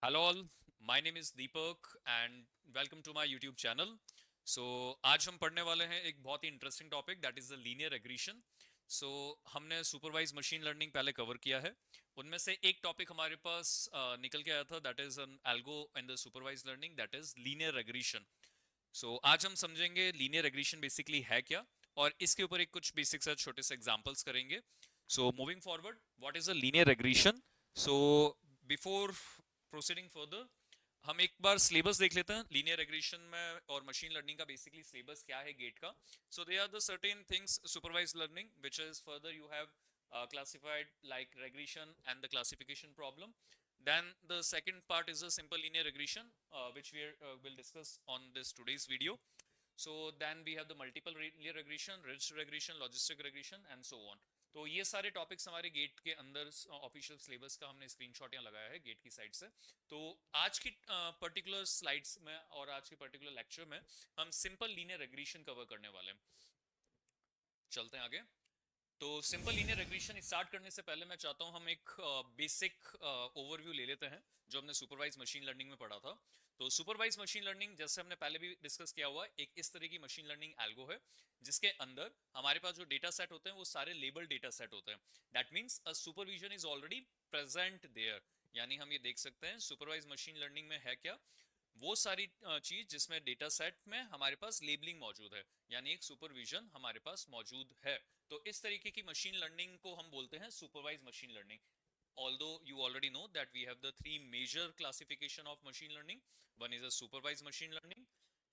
Hello all, my name is Deepak and welcome to my YouTube channel. So आज हम पढ़ने वाले हैं एक बहुत ही interesting topic that is the linear regression. So हमने सुपरवाइज मशीन लर्निंग पहले कवर किया है। उनमें से एक टॉपिक हमारे पास निकल के आया था that is an algo in the supervise learning that is linear regression. So आज हम समझेंगे लीनियर रिग्रेशन बेसिकली है क्या, और इसके ऊपर एक कुछ बेसिक से छोटे से एग्जांपल्स करेंगे। So moving forward, what is a linear regression? So before proceeding further, हम एक बार सिलेबस देख लेते हैं लीनियर रिग्रेशन में और मशीन लर्निंग का। बेसिकली सिलेबस क्या है गेट का? So they are the certain things supervise learning which is further you have classified like regression and the classification problem. Then the second part is a simple linear regression, which we will discuss on this today's video. So then we have the multiple linear regression, ridge regression, logistic regression and so on. तो ये सारे topics हमारे gate के अंदर official syllabus का हमने screenshot यहाँ लगाया है गेट की साइड से। तो आज की पर्टिकुलर स्लाइड्स में और आज के पर्टिकुलर लेक्चर में हम सिंपल लीनियर रिग्रेशन कवर करने वाले हैं। चलते हैं आगे। तो सिंपल लीनियर रिग्रेशन स्टार्ट करने से पहले मैं चाहता हूं हम एक बेसिक ओवरव्यू ले लेते हैं जो हमने सुपरवाइज मशीन लर्निंग में पढ़ा था। तो सुपरवाइज मशीन लर्निंग जैसे हमने पहले भी डिस्कस किया हुआ, एक इस तरह की मशीन लर्निंग एल्गो है जिसके अंदर हमारे पास जो डेटा सेट होते हैं वो सारे लेबल डेटा सेट होते हैं। That means a supervision is already present there. यानी हम ये देख सकते हैं सुपरवाइज मशीन लर्निंग में है क्या, वो सारी चीज जिसमें डेटा सेट में हमारे पास लेबलिंग मौजूद है, यानी एक सुपरविजन हमारे पास मौजूद है। तो इस तरीके की मशीन लर्निंग को हम बोलते हैं supervise machine learning. Although you already know that we have the three major classification of machine learning. One is a supervised machine learning,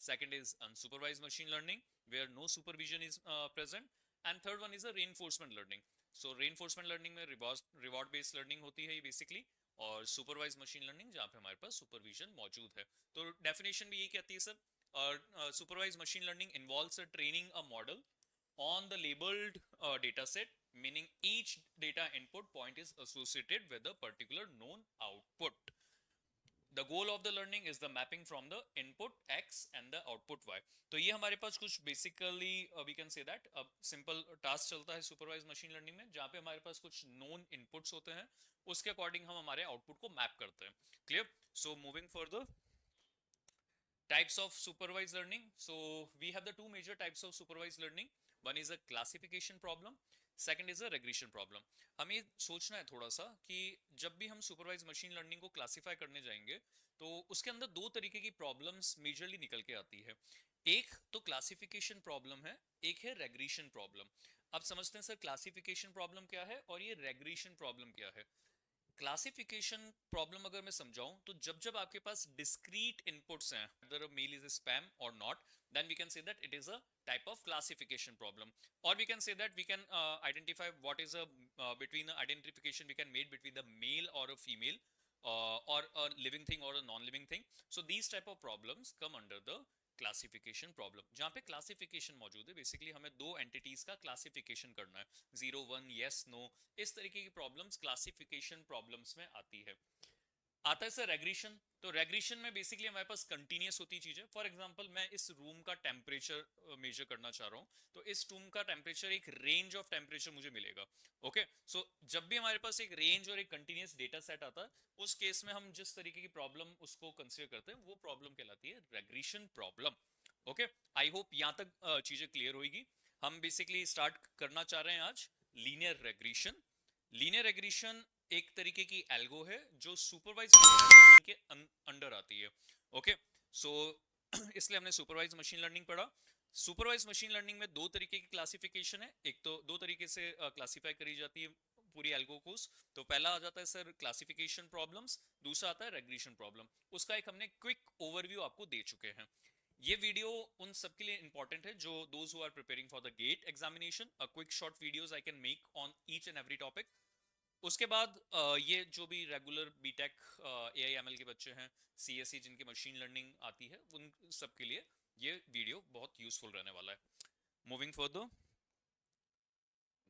second is unsupervised machine learning where no supervision is present, and third one is a reinforcement learning. So reinforcement learning में reward based learning होती है ये basically, और supervise machine learning जहाँ पे हमारे पास supervision मौजूद है। तो डेफिनेशन भी यही कहती है सर, और supervise machine learning involves training a model on the labeled data set, meaning each data input point is associated with a particular known output. The goal of the learning is the mapping from the input x and the output y. तो ये हमारे पास कुछ basically we can say that अब simple task चलता है supervise machine learning में जहाँ पे हमारे पास कुछ नोन इनपुट्स होते हैं, उसके अकॉर्डिंग हम हमारे आउटपुट को मैप करते हैं। Clear? So moving further, types of supervised learning. So we have the two major types of supervised learning. One is a classification problem, second is a regression problem. हमें सोचना है थोड़ा सा कि जब भी हम सुपरवाइज मशीन लर्निंग को क्लासिफाई करने जाएंगे तो उसके अंदर दो तरीके की प्रॉब्लम्स मेजरली निकल के आती है। एक तो क्लासिफिकेशन प्रॉब्लम है, एक है रेग्रेशन प्रॉब्लम। अब समझते हैं सर क्लासिफिकेशन प्रॉब्लम क्या है और ये रेग्रेशन प्रॉब्लम क्या है। क्लासिफिकेशन प्रॉब्लम अगर मैं समझाऊं तो जब जब आपके पास डिस्क्रीट इनपुट्स हैं, whether a mail is a spam or not, then we can say that it is a type of classification problem. Or we can say that we can identify what is a between the identification we can made between the male or a female, or a living thing or a non-living thing. So these type of problems come under the classification problem, जहां पे classification मौजूद है। Basically हमें दो entities का classification करना है, zero one yes no, इस तरीके की प्रॉब्लम्स क्लासिफिकेशन प्रॉब्लम्स में आती है। आता है सर रेग्रेशन। तो रेग्रेशन में बेसिकली हमारे पास कंटिन्यूस होती चीजें। फॉर एग्जांपल मैं इस रूम का टेम्परेचर मेजर करना चाह रहा हूँ, तो इस रूम का टेम्परेचर एक रेंज ऑफ टेम्परेचर मुझे मिलेगा। ओके, सो जब भी हमारे पास एक रेंज और एक कंटिन्यूस डेटा सेट आता है, उस केस में हम जिस तरीके की प्रॉब्लम उसको कंसिडर करते हैं वो प्रॉब्लम कहलाती है regression problem. Okay, I hope यहाँ तक चीजें क्लियर होगी। हम बेसिकली स्टार्ट करना चाह रहे हैं आज लीनियर रेग्रेशन। लीनियर रेग्रेशन एक तरीके की एल्गो है जो सुपरवाइज मशीन लर्निंग के अंडर आती है। ओके, सो इसलिए हमने सुपरवाइज मशीन लर्निंग पढ़ा। सुपरवाइज मशीन लर्निंग में दो तरीके की क्लासिफिकेशन है, एक तो दो तरीके से क्लासिफाई करी जाती है पूरी एल्गो को। तो पहला आ जाता है सर क्लासिफिकेशन प्रॉब्लम्स, दूसरा आता है रेग्रेशन प्रॉब्लम। उसका एक हमने क्विक ओवरव्यू आपको दे चुके हैं। ये वीडियो उन सब के लिए इंपॉर्टेंट है जो those who are preparing for the GATE examination. A quick short videos I can make on each and every topic. उसके बाद ये जो भी रेगुलर बीटेक एआईएमएल के बच्चे हैं, सीएसई जिनकी मशीन लर्निंग आती है, उन सब के लिए ये वीडियो बहुत यूजफुल रहने वाला है। Moving further,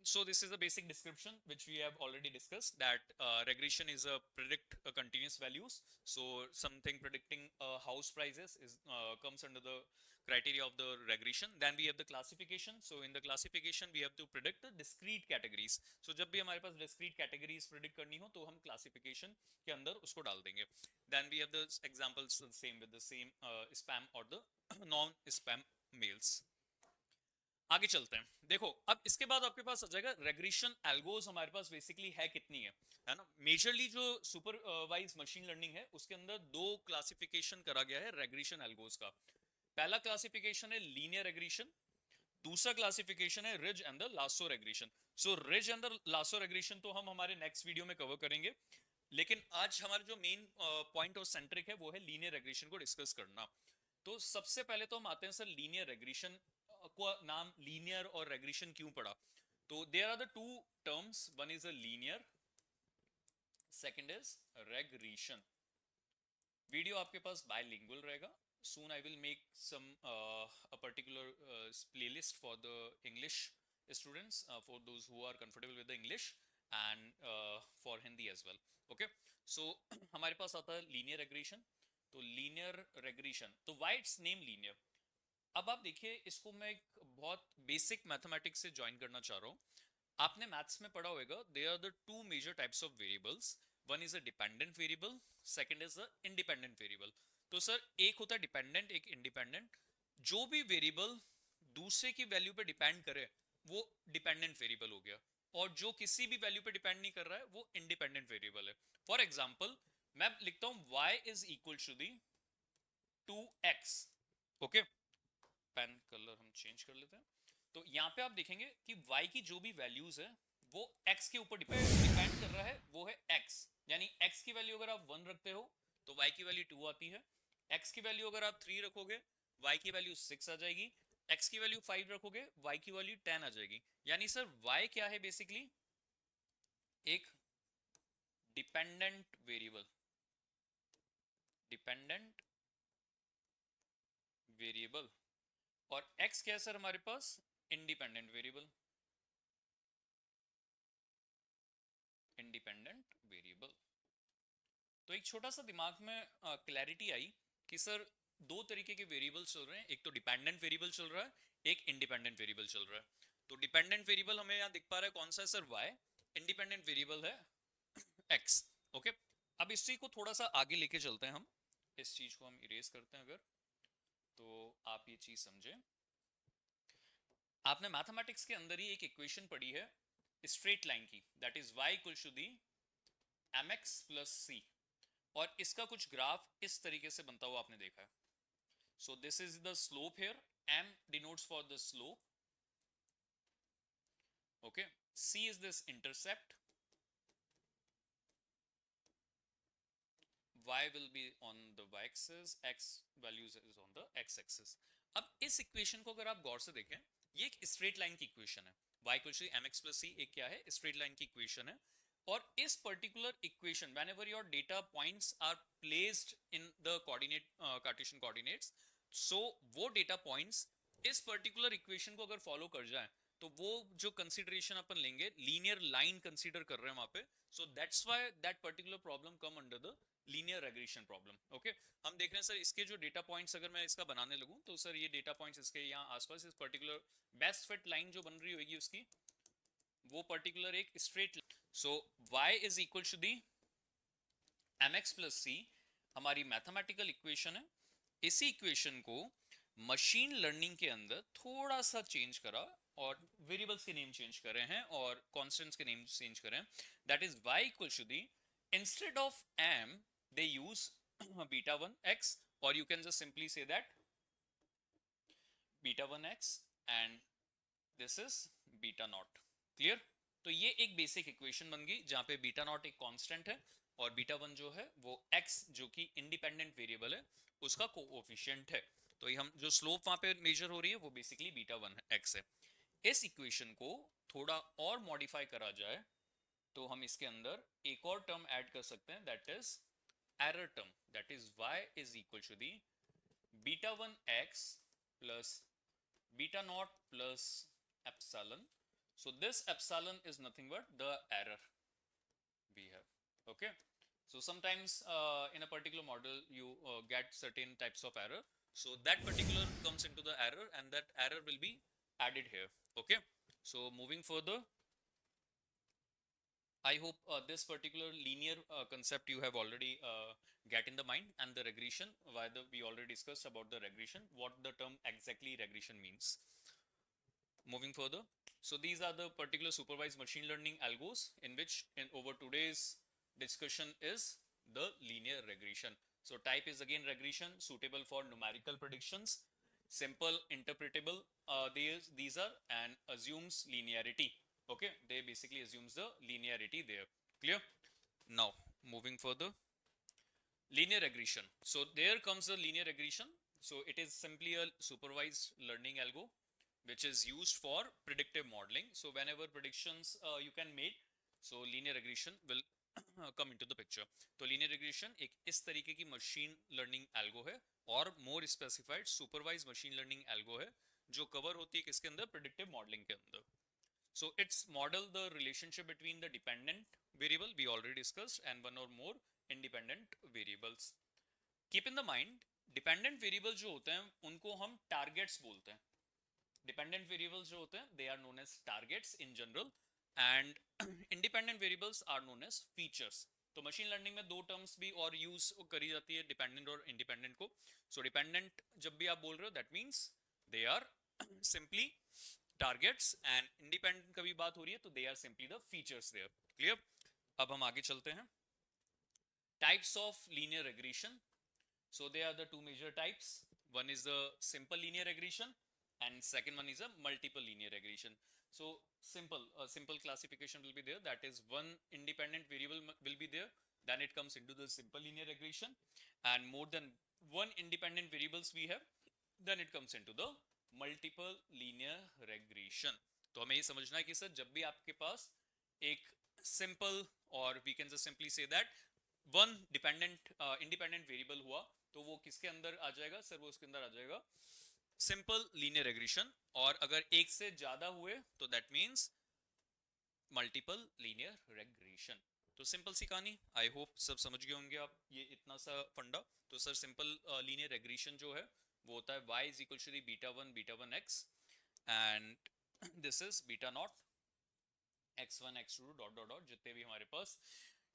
So this is a basic description which we have already discussed, that regression is a predict continuous values. So something predicting house prices is comes under the criteria of the regression. Then we have the classification. So in the classification we have to predict the discrete categories. So जब भी हमारे पास discrete categories predict करनी हो तो हम classification के अंदर उसको डाल देंगे. Then we have the examples the same with the same spam or the non spam mails. आगे चलते हैं. देखो अब इसके बाद आपके पास आ जाएगा रेग्रेशन एल्गोस. हमारे पास बेसिकली है कितनी है ना. मेजरली जो सुपरवाइज मशीन लर्निंग है उसके अंदर दो क्लासिफिकेशन करा गया है रेग्रेशन एल्गोस का. पहला क्लासिफिकेशन है लीनियर रेग्रेशन, दूसरा क्लासिफिकेशन है ridge and the lasso regression. So ridge and the lasso regression तो हम हमारे नेक्स्ट वीडियो में कवर करेंगे, लेकिन आज हमारा जो मेन पॉइंट और सेंट्रिक है वो है लीनियर रेग्रेशन को डिस्कस करना. तो सबसे पहले तो हम आते हैं सर लीनियर रेग्रेशन को नाम लीनियर और रेग्रेशन क्यों पड़ा. तो there are the two terms, one is a linear, second is regression. Video आपके पास बायलिंगुअल रहेगा. soon I will make some a particular playlist for the English students, for those who are comfortable with the English, and for Hindi as well. Okay, so हमारे पास आता है linear regression. तो linear regression, तो why it's name linear. अब आप देखिए इसको मैं एक बहुत बेसिक मैथमेटिक्स से ज्वाइन करना चाह रहा हूँ. आपने मैथ्स में पढ़ा होगा they are the two major types of variables. One is a dependent variable, second is an independent variable. तो सर एक होता है डिपेंडेंट, एक इंडिपेंडेंट. जो भी वेरिएबल दूसरे की वैल्यू पे डिपेंड करे वो डिपेंडेंट वेरिएबल हो गया, और जो किसी भी वैल्यू पे डिपेंड नहीं कर रहा है वो इंडिपेंडेंट वेरिएबल है. फॉर एग्जाम्पल मैं लिखता हूं y is equal to the 2x. Okay, pen colour हम चेंज कर लेते हैं. तो यहाँ पे आप देखेंगे कि y की जो भी वैल्यूज है वो x के ऊपर डिपेंड कर रहा है, वो है x. यानी x की वैल्यू अगर आप 1 रखते हो तो y की वैल्यू 2 आती है. x की वैल्यू अगर आप 3 रखोगे y की वैल्यू 6 आ जाएगी. x की वैल्यू 5 रखोगे y की वैल्यू 10 आ जाएगी. यानी सर y क्या है बेसिकली एक डिपेंडेंट वेरिएबल. Dependent variable. और x क्या है सर हमारे पास इंडिपेंडेंट वेरिएबल. Independent variable. तो एक छोटा सा दिमाग में क्लैरिटी आई कि सर दो तरीके के वेरिएबल्स चल रहे हैं. एक तो डिपेंडेंट वेरिएबल चल रहा है, एक इंडिपेंडेंट वेरिएबल चल रहा है. तो डिपेंडेंट वेरिएबल हमें यहाँ दिख पा रहा है कौन सा है सर y. इंडिपेंडेंट वेरिएबल है x. ओके, अब इस चीज को थोड़ा सा आगे लेके चलते हैं हम. इस चीज को हम इरेज करते हैं अगर, तो आप ये चीज समझे. आपने मैथमेटिक्स के अंदर ही एक इक्वेशन पढ़ी है स्ट्रेट लाइन की, that is y equals to the mx plus c. और इसका कुछ ग्राफ इस तरीके से बनता हुआ आपने देखा है. So this is the slope here, m denotes for the slope. Okay, c is this intercept, y will be on the y axis, x values is on the x axis. अब इस इक्वेशन को अगर आप गौर से देखें, ये एक straight line की इक्वेशन है. y equals to mx plus c एक क्या है स्ट्रेट लाइन की इक्वेशन है. और इस particular equation whenever your data points are placed in the coordinate cartesian coordinates, so वो डेटा पॉइंट्स इस पर्टिकुलर इक्वेशन को अगर फॉलो कर जाए तो वो जो कंसीडरेशन अपन लेंगे लीनियर लाइन कंसीडर कर रहे हैं वहां पे. So that's why that particular problem come under the linear regression problem. Okay, हम देख रहे हैं सर इसके जो डेटा पॉइंट्स अगर मैं इसका बनाने लगूं तो सर ये डेटा पॉइंट्स इसके यहाँ आसपास इस पर्टिकुलर बेस्ट फिट लाइन जो बन रही होगी उसकी वो पर्टिकुलर एक straight. So y is equal to the mx plus c हमारी मैथमेटिकल इक्वेशन है. इसी इक्वेशन को मशीन लर्निंग के अंदर थोड़ा सा चेंज करा और वेरिएबल्स के नेम चेंज करे हैं और कांस्टेंट्स के नेम चेंज करे हैं. That is y equal to the instead of m they use beta 1 x, or you can just simply say that beta 1 x and this is beta naught. Clear. तो ये एक basic equation बन गई जहां पे beta not एक constant है और बीटा वन जो है वो x जो कि इंडिपेंडेंट वेरिएबल है उसका कोएफिशिएंट है. तो ये हम जो स्लोप वहां पे मेजर हो रही है वो बेसिकली बीटा वन x है. इस इक्वेशन को थोड़ा और मॉडिफाई करा जाए तो हम इसके अंदर एक और टर्म ऐड कर सकते हैं, that is error term. That is y is equal to the beta one x plus beta not plus epsilon. So this epsilon is nothing but the error we have. Okay. So sometimes in a particular model you get certain types of error. So that particular comes into the error and that error will be added here. Okay. So moving further, I hope this particular linear concept you have already get in the mind, and the regression, why we already discussed about the regression, what the term exactly regression means. Moving further, so these are the particular supervised machine learning algos in which in over today's discussion is the linear regression. So type is again regression, suitable for numerical predictions, simple, interpretable, these are, and assumes linearity. Okay, they basically assumes the linearity there. Clear? Now moving further, linear regression. So there comes the linear regression. So it is simply a supervised learning algo which is used for predictive modeling. So whenever predictions you can make, so linear regression will come into the picture. तो linear regression एक इस तरीके की machine learning algo है, और more specified supervised machine learning algo है जो cover होती है किसके अंदर, predictive modeling के अंदर. So it's model the relationship between the dependent variable we already discussed and one or more independent variables. Keep in the mind, dependent variable जो होते हैं उनको हम targets बोलते हैं. Dependent variables जो होते हैं they are known as targets in general, and independent variables are known as features. तो मशीन लर्निंग में दो टर्म्स भी और यूज करी जाती है डिपेंडेंट और इंडिपेंडेंट को. सो डिपेंडेंट जब भी आप बोल रहे हो that means they are simply targets, and independent का भी बात हो रही है तो they are simply the features there. Clear? अब हम आगे चलते हैं. Types of linear regression. So there are the two major types. One is the simple linear regression and second one is a multiple linear regression. So simple classification will be there, that is one independent variable will be there, then it comes into the simple linear regression, and more than one independent variables we have, then it comes into the multiple linear regression. तो हमें ये समझना है कि sir जब भी आपके पास एक simple, और we can just simply say that one dependent independent variable हुआ तो वो किसके अंदर आ जाएगा सर, वो उसके अंदर आ जाएगा सिंपल लीनियर रिग्रेशन. और अगर एक से ज्यादा हुए तो that means multiple linear regression. तो सिंपल सी कहानी, आई होप सब समझ गए होंगे आप ये इतना सा फंडा. तो सर सिंपल लीनियर रिग्रेशन जो है वो होता है y is equal to beta one x and this is beta not x1 x2 dot dot dot, जितने भी हमारे पास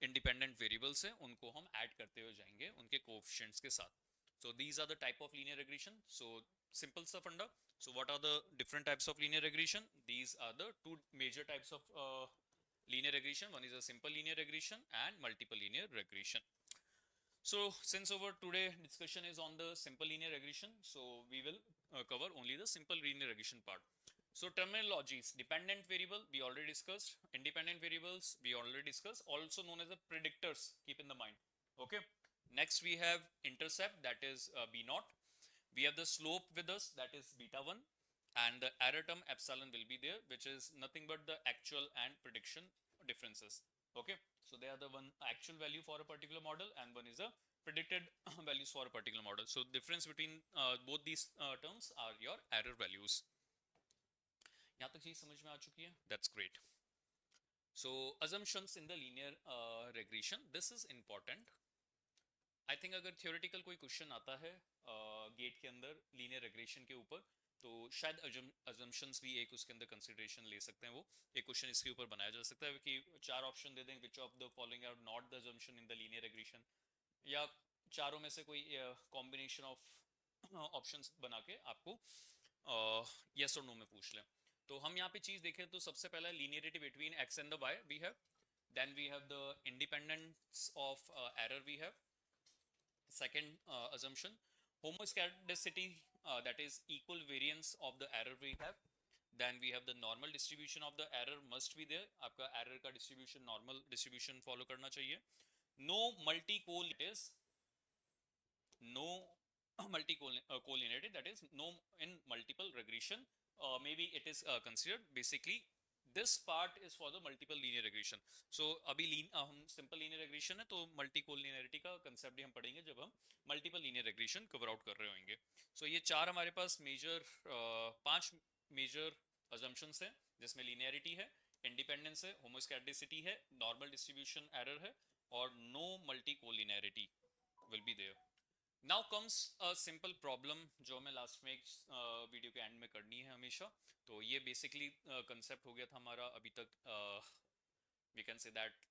इंडिपेंडेंट वेरिएबल्स हैं उनको हम ऐड करते हुए जाएंगे उनके कोएफिशिएंट्स के साथ. So these are the type of linear regression. So simple सा फंडा. So what are the different types of linear regression? These are the two major types of linear regression. One is a simple linear regression and multiple linear regression. So since our today discussion is on the simple linear regression, so we will cover only the simple linear regression part. So terminologies, dependent variable we already discussed, independent variables we already discussed, also known as the predictors, keep in the mind. Okay, next we have intercept, that is b naught. We have the slope with us, that is beta 1, and the error term epsilon will be there, which is nothing but the actual and prediction differences. Okay, so they are the one actual value for a particular model and one is a predicted values for a particular model. So difference between both these terms are your error values. यहाँ तक चीज समझ में आ चुकी है? That's great. So assumptions in the linear regression, this is important. I think अगर theoretical कोई question आता है गेट के अंदर linear regression के ऊपर, तो शायद assumptions भी एक उसके अंदर consideration ले सकते हैं. वो एक क्वेश्चन इसके ऊपर बनाया जा सकता है कि चार ऑप्शन दे दें, which of the following are not the assumption in the linear regression, या चारों में से कोई combination of options बना के आपको yes or no में पूछ लें. तो हम यहाँ पे चीज देखें तो सबसे पहला linearity between x and the y we have, then we have the independence of error we have. Second assumption, homoscedasticity, that is equal variance of the error we have. Then we have the normal distribution of the error must be there, आपका error का distribution normal distribution follow करना चाहिए. No multi-collinearity, is no multi-collinearity, that is no in multiple regression. Maybe it is considered basically this part is for the multiple linear regression. So अभी हम simple linear regression है तो multi-collinearity का concept भी हम पढ़ेंगे जब हम multiple linear regression cover out कर रहे होंगे. So ये चार हमारे पास major पांच major assumptions हैं जिसमें लीनियरिटी है, इंडिपेंडेंस है, होमोस्कैटिसिटी है, नॉर्मल डिस्ट्रीब्यूशन एरर है और no multicollinearity will be there. Now comes a simple problem जो हमें लास्ट में एक वीडियो के एंड में करनी है हमेशा. तो ये बेसिकली कंसेप्ट हो गया था हमारा अभी तक, we can say that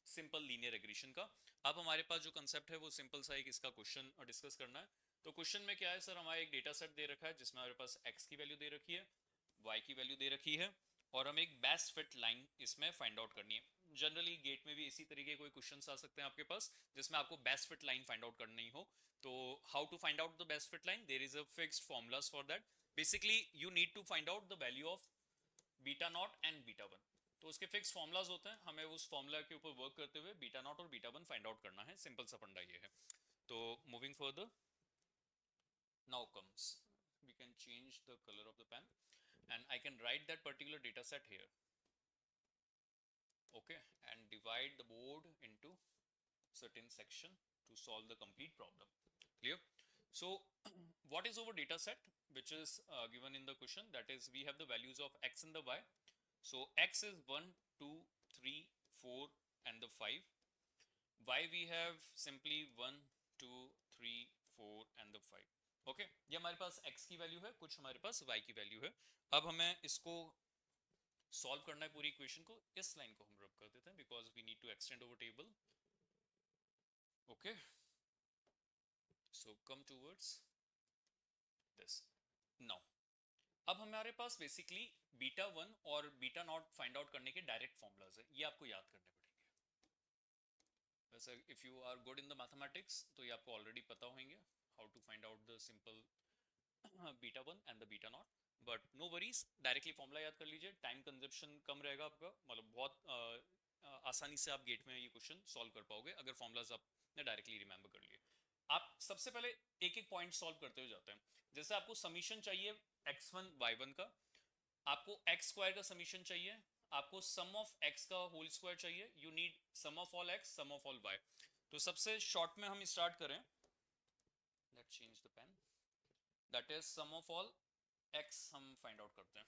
simple linear regression का. अब हमारे पास जो कंसेप्ट है वो सिंपल सा एक इसका क्वेश्चन डिस्कस करना है. तो क्वेश्चन में क्या है सर, हमारा एक डेटा सेट दे रखा है जिसमें हमारे पास x की वैल्यू दे रखी है, y की वैल्यू दे रखी है और हमें एक बेस्ट फिट लाइन इसमें फाइंड आउट करनी है. जनरली गेट में भी इसी तरीके कोई क्वेश्चंस आ सकते हैं आपके पास जिसमें आपको best fit line find out करनी हो. तो how to find out the best fit line, there is a fixed formulas for that. Basically you need to find out the value of beta not and beta one. तो उसके fix formulas होते हैं, हमें उस formula के ऊपर work करते हुए बीटा नॉट और बीटा वन फाइंड आउट करना है. सिंपल सा फंडा ये है. तो moving further, now comes, we can change the color of the pen and I can write that particular data set here, okay, and divide the board into certain section to solve the complete problem. Clear? So what is our data set which is given in the question? That is, we have the values of x and the y. So x is 1 2 3 4 and the 5. y we have simply 1 2 3 4 and the 5. Okay ये हमारे पास x की value है, कुछ हमारे पास y की value है. अब हमें इसको सॉल्व करना है पूरी इक्वेशन को. इस लाइन को हम रब कर देते हैं because we need to extend over table. Okay so come towards this. Now अब हमारे पास बेसिकली बीटा वन और बीटा नॉट फाइंड आउट करने के डायरेक्ट फॉर्मूलाज है, ये आपको याद करने पड़ेंगे. वैसे if you are good in the mathematics तो ये आपको ऑलरेडी पता होंगे how to find out the simple beta one and the beta not. But no worries, directly formula याद कर लीजिए, टाइम कंजप्शन कम रहेगा आपका, मतलब बहुत आसानी से आप गेट में ये क्वेश्चन सॉल्व कर पाओगे अगर फॉर्मूलाज आपने डायरेक्टली रिमेंबर कर लिए. आप सबसे पहले एक एक पॉइंट सॉल्व करते हुए जाते हैं. जैसे आपको समीशन चाहिए x1 y1 का, आपको x स्क्वायर का समीशन चाहिए, आपको सम ऑफ x का होल स्क्वायर चाहिए, you need sum of all x sum of all y. तो सबसे शॉर्ट में हम स्टार्ट करें, let's change the pen, that is sum of all x हम फाइंड आउट करते हैं.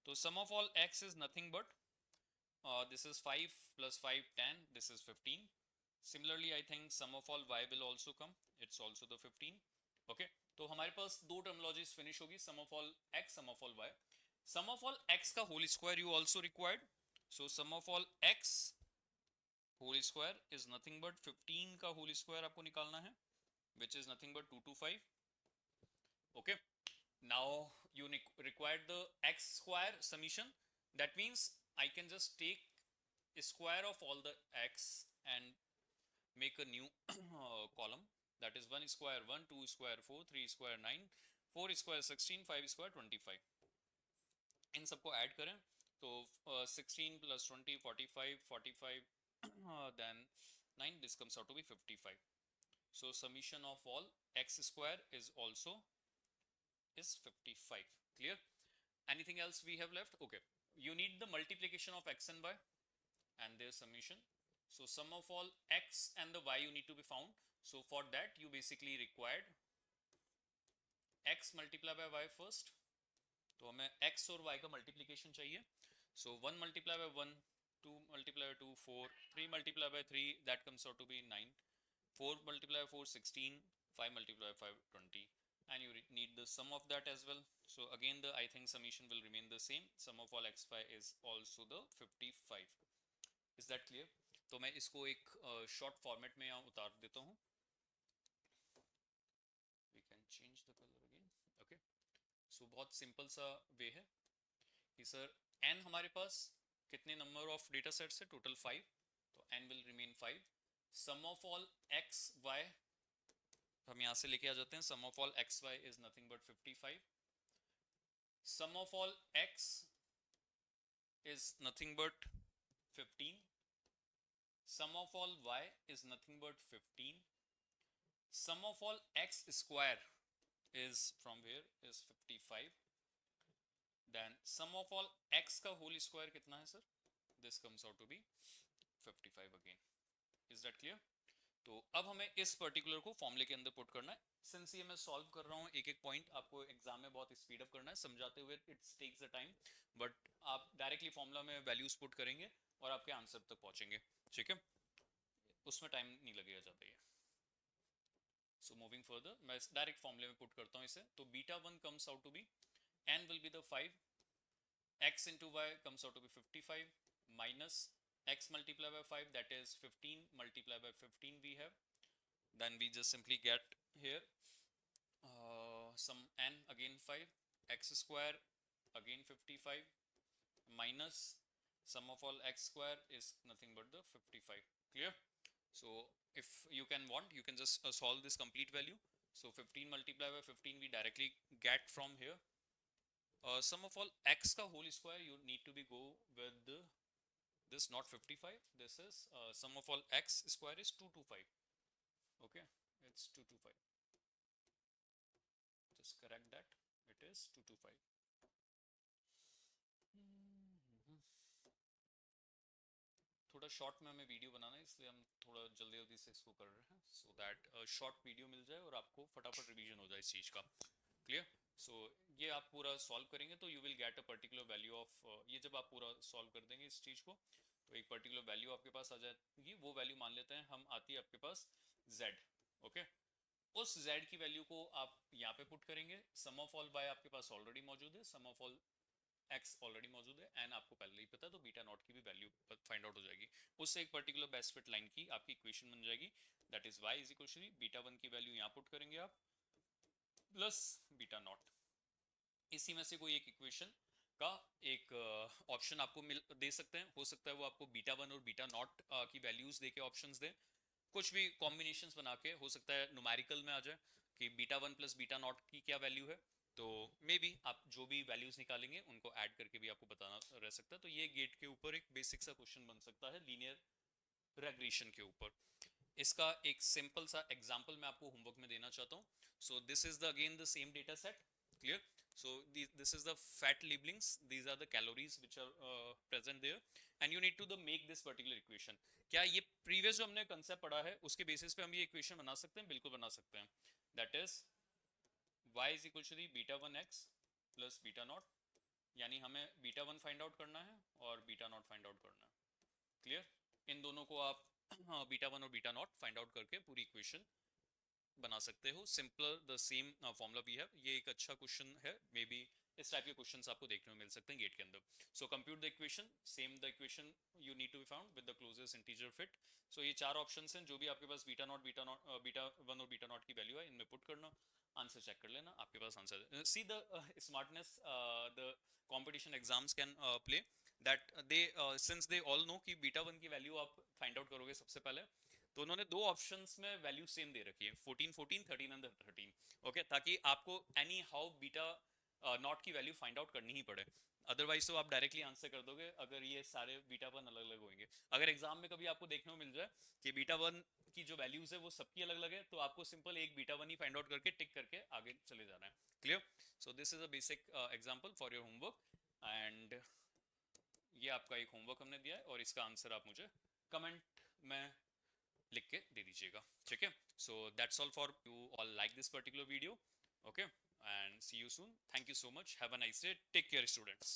तो sum of all x is nothing but this is 5 plus 5 10, this is 15. Similarly I think sum of all y will also come, it's also the 15. okay तो हमारे पास दो terminologies finish होगी, sum of all x sum of all y. Sum of all x का whole square you also required, so sum of all x whole square is nothing but 15 का whole square आपको निकालना है, which is nothing but 225. okay now you require the x square summation. That means I can just take square of all the x and make a new column, that is 1 square 1 2 square 4 3 square 9 4 square 16 5 square 25. इन सबको add करें तो 16 plus 20 45 45 then 9, this comes out to be 55. So summation of all x square is also is 55. Clear? Anything else we have left? Okay, you need the multiplication of x and y and their summation. So sum of all x and the y you need to be found. So for that you basically required x multiplied by y first. तो हमें x और y का multiplication चाहिए. So 1 multiplied by 1, 2 multiplied by 2 4, 3 multiplied by 3, that comes out to be 9, 4 multiplied by 4 16, 5 multiplied by 5 20, and you need the sum of that as well. So again the I think summation will remain the same, sum of all x y is also the 55. Is that clear? तो मैं इसको एक short format में यहाँ उतार देता हूँ. We can change the color again. Okay. So बहुत सिंपल सा वे है कि सर n हमारे पास कितने नंबर ऑफ डेटा सेट्स है, टोटल 5, तो n will remain 5. Sum of all x y हम यहाँ से लेके आ जाते हैं, sum of all x y is nothing but 55. Sum of all x is nothing but 15. Sum of all y is nothing but 15. Sum of all x square is from where is 55. Then sum of all x का whole square कितना है sir? This comes out to be 55 again. Is that clear? तो अब हमें इस particular को फॉर्मूले के अंदर पुट करना है। सिंस ये मैं सॉल्व कर रहा हूँ एक एक पॉइंट, आपको एग्जाम में बहुत स्पीड अप करना है समझाते हुए, it's takes the time, but आप डायरेक्टली फॉर्मूला में वैल्यूज पुट करेंगे और आपके आंसर तक पहुंचेंगे, ठीक है, उसमें टाइम नहीं लगेगा ज़्यादा ये। सो मूविंग फर्दर, मैं डायरेक्ट फॉर्मूले में पुट करता हूँ इसे। तो beta one comes out to be, n will be the 5, x into y comes out to be 55, minus x multiplied by 5, that is 15 multiplied by 15 we have. Then we just simply get here some n, again 5, x square again 55, minus sum of all x square is nothing but the 55. Clear? So if you can want, you can just solve this complete value. So 15 multiplied by 15 we directly get from here. Sum of all x ka whole square, you need to be go with this, not 55, this is sum of all x square is 225. Okay, it's 225, just correct that, it is 225. थोड़ा short में हमें video बनाना है, इसलिए हम थोड़ा जल्दी जल्दी से इसको कर रहे हैं, सो दैट शॉर्ट वीडियो मिल जाए और आपको फटाफट रिवीजन हो जाए इस चीज़ का। क्लियर? सो ये आप पूरा सॉल्व करेंगे तो you will get a particular value of, ये जब आप पूरा सॉल्व कर देंगे इस चीज़ को तो एक पर्टिकुलर वैल्यू आपके पास आ जाएगी। वो वैल्यू मान लेते हैं हम, आती है आपके पास z। ओके, उस z की वैल्यू को आप यहाँ पे पुट करेंगे। सम ऑफ ऑल y आपके पास ऑलरेडी मौजूद है, सम ऑफ ऑल x ऑलरेडी मौजूद है, n आपको पहले ही पता है, तो बीटा नॉट की भी वैल्यू फाइंड आउट हो जाएगी। उससे एक पर्टिकुलर बेस्ट फिट लाइन की आपकी इक्वेशन बन जाएगी, that is y is equal to beta one की वैल्यू यहाँ पुट करेंगे आप, प्लस बीटा नॉट। इसी में से कोई एक इक्वेशन का एक ऑप्शन आपको दे सकते हैं, हो सकता है वो आपको बीटा वन और बीटा नॉट की वैल्यूज देके ऑप्शंस दे, कुछ भी कॉम्बिनेशंस बना के, हो सकता है न्यूमेरिकल में आ जाए कि beta one plus beta naught की क्या वैल्यू है, तो मे बी आप जो भी वैल्यूज निकालेंगे उनको ऐड करके भी आपको बताना रह सकता है। तो ये गेट के ऊपर एक बेसिक सा क्वेश्चन बन सकता है लीनियर रेग्रेशन के ऊपर। इसका एक सिंपल सा एग्जांपल मैं आपको होमवर्क में देना चाहता हूँ। So this is the again the same data set. Clear? So this is the fat labelings, these are the calories which are present there, and you need to make this particular equation। क्या ये previous जो हमने concept पढ़ा है उसके basis पे हम ये equation बना सकते हैं? बिल्कुल बना सकते हैं। That is y is equal to beta one x plus beta not, यानी हमें बीटा वन फाइंड आउट करना है और बीटा नॉट फाइंड आउट करना है। क्लियर? इन दोनों को आप बीटा वन और बीटा नॉट फाइंड आउट करके पूरी इक्वेशन बना सकते हो। Simple the same formula we have, ये एक अच्छा क्वेश्चन है, मे बी इस टाइप के क्वेश्चंस आपको देखने को मिल सकते हैं गेट के अंदर। So compute the equation, same the equation you need to be found with the closest integer fit. So ये चार ऑप्शंस हैं, जो भी आपके पास बीटा नॉट बीटा वन और बीटा नॉट की वैल्यू है इनमें पुट करना, आंसर चेक कर लेना, आपके पास answer. See the smartness the competition exams can play, that they since they all know कि बीटा वन की वैल्यू आप फाइंड आउट करोगे सबसे पहले, तो उन्होंने दो ऑप्शंस में वैल्यू सेम दे रखी है, 14 14 13 एंड 13। ओके, ताकि आपको एनी हाउ बीटा नॉट की वैल्यू फाइंड आउट करनी ही पड़े, अदरवाइज तो आप डायरेक्टली आंसर कर दोगे अगर ये सारे बीटा वन अलग अलग होंगे। अगर एग्जाम में कभी आपको देखने को मिल जाए कि बीटा वन की जो वैल्यूज है वो सबकी अलग अलग है, तो आपको सिंपल एक बीटा वन ही फाइंड आउट करके टिक करके आगे चले जाना है। Clear? So this is a basic example for your homework, and ये आपका एक होमवर्क हमने दिया है और इसका आंसर आप मुझे कमेंट में लिख के दे दीजिएगा, ठीक है? So that's all for you all like this particular video, okay, and see you soon, thank you so much, have a nice day, take care students.